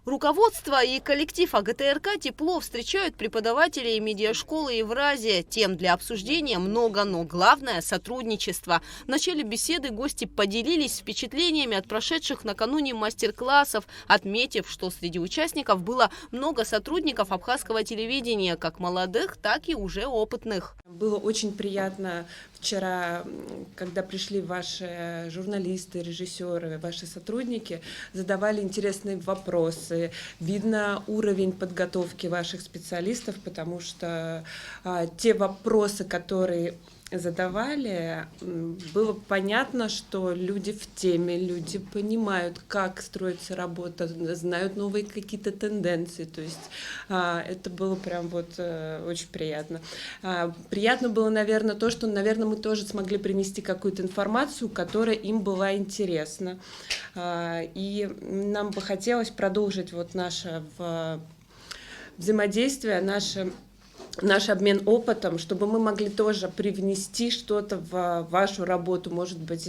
Руководство и коллектив АГТРК тепло встречают преподавателей медиашколы Евразия. Тем для обсуждения много, но главное – сотрудничество. В начале беседы гости поделились впечатлениями от прошедших накануне мастер-классов, отметив, что среди участников было много сотрудников абхазского телевидения, как молодых, так и уже опытных. Было очень приятно вчера, когда пришли ваши журналисты, режиссеры, ваши сотрудники, задавали интересные вопросы. Видно уровень подготовки ваших специалистов, потому что те вопросы, которые задавали, было понятно, что люди в теме, люди понимают, как строится работа, знают новые какие-то тенденции. То есть это было прям вот очень приятно. Приятно было, наверное, то, что, наверное, мы тоже смогли принести какую-то информацию, которая им была интересна. И нам бы хотелось продолжить вот наше взаимодействие, наш обмен опытом, чтобы мы могли тоже привнести что-то в вашу работу, может быть,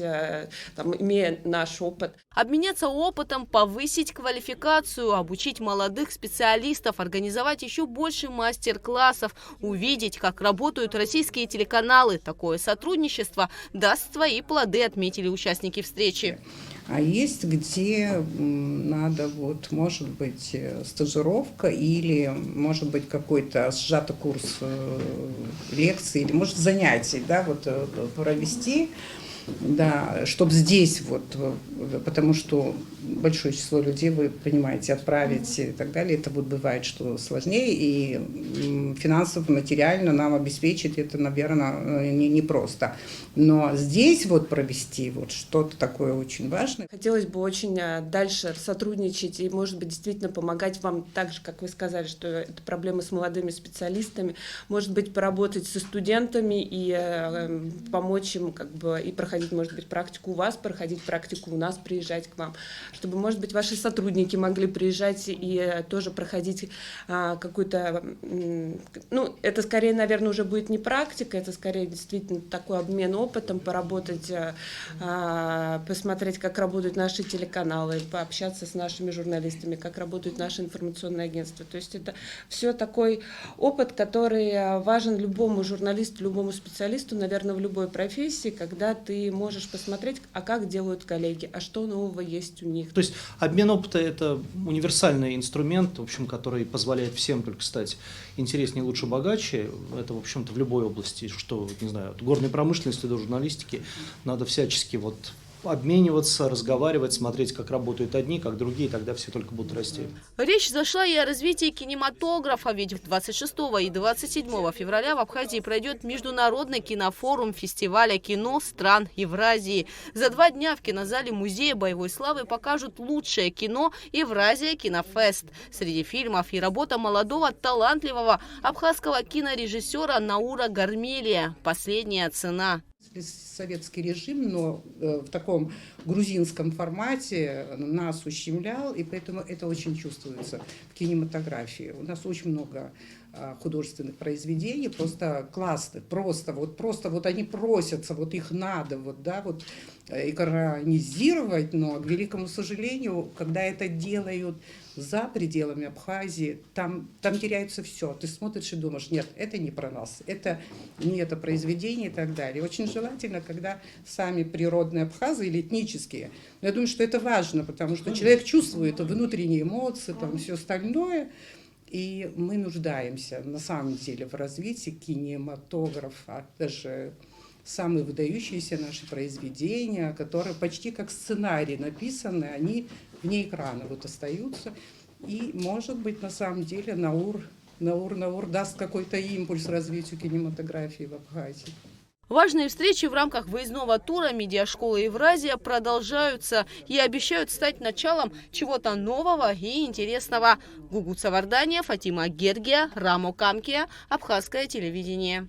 там, имея наш опыт. Обменяться опытом, повысить квалификацию, обучить молодых специалистов, организовать еще больше мастер-классов, увидеть, как работают российские телеканалы. Такое сотрудничество даст свои плоды, отметили участники встречи. А есть, где надо, вот, может быть, стажировка или, может быть, какой-то сжатый курс лекций или, может, занятий, да, вот, провести, да, чтобы здесь, вот, потому что большое число людей, вы понимаете, отправить и так далее, это вот бывает, что сложнее, и финансово, материально нам обеспечить это, наверное, непросто. Но здесь вот провести вот что-то такое очень важное. Хотелось бы очень дальше сотрудничать и, может быть, действительно помогать вам так же, как вы сказали, что это проблемы с молодыми специалистами, может быть, поработать со студентами и помочь им как бы и проходить, может быть, практику у вас, проходить практику у нас, приезжать к вам, чтобы, может быть, ваши сотрудники могли приезжать и тоже проходить какую-то, ну, это скорее, наверное, уже будет не практика, это скорее действительно такой обмен опытом, поработать, посмотреть, как работают наши телеканалы, пообщаться с нашими журналистами, как работают наши информационные агентства. То есть это все такой опыт, который важен любому журналисту, любому специалисту, наверное, в любой профессии, когда ты можешь посмотреть, а как делают коллеги, а что нового есть у них. То есть обмен опыта – это универсальный инструмент, в общем, который позволяет всем только стать интереснее, лучше, богаче. Это, в общем-то, в любой области, что, не знаю, от горной промышленности до журналистики, надо всячески вот обмениваться, разговаривать, смотреть, как работают одни, как другие, тогда все только будут расти. Речь зашла и о развитии кинематографа, ведь 26 и 27 февраля в Абхазии пройдет международный кинофорум фестиваля кино стран Евразии. За 2 дня в кинозале Музея боевой славы покажут лучшее кино «Евразия Кинофест». Среди фильмов и работа молодого талантливого абхазского кинорежиссера Наура Гармелия «Последняя цена». Советский режим, но в таком грузинском формате нас ущемлял, и поэтому это очень чувствуется в кинематографии. У нас очень много художественных произведений, просто классных, просто вот они просятся, вот их надо, вот, да, вот экранизировать, но, к великому сожалению, когда это делают за пределами Абхазии, там теряется все. Ты смотришь и думаешь, нет, это не про нас, это не это произведение и так далее. Очень желательно, когда сами природные абхазы или этнические, но я думаю, что это важно, потому что человек чувствует внутренние эмоции, там все остальное, и мы нуждаемся на самом деле в развитии кинематографа, даже самые выдающиеся наши произведения, которые почти как сценарий написаны, они вне экрана вот остаются. И, может быть, на самом деле Наур даст какой-то импульс развитию кинематографии в Абхазии. Важные встречи в рамках выездного тура медиашколы Евразия продолжаются и обещают стать началом чего-то нового и интересного. Гугуца Вардания, Фатима Гергия, Рамо Камкия, Абхазское телевидение.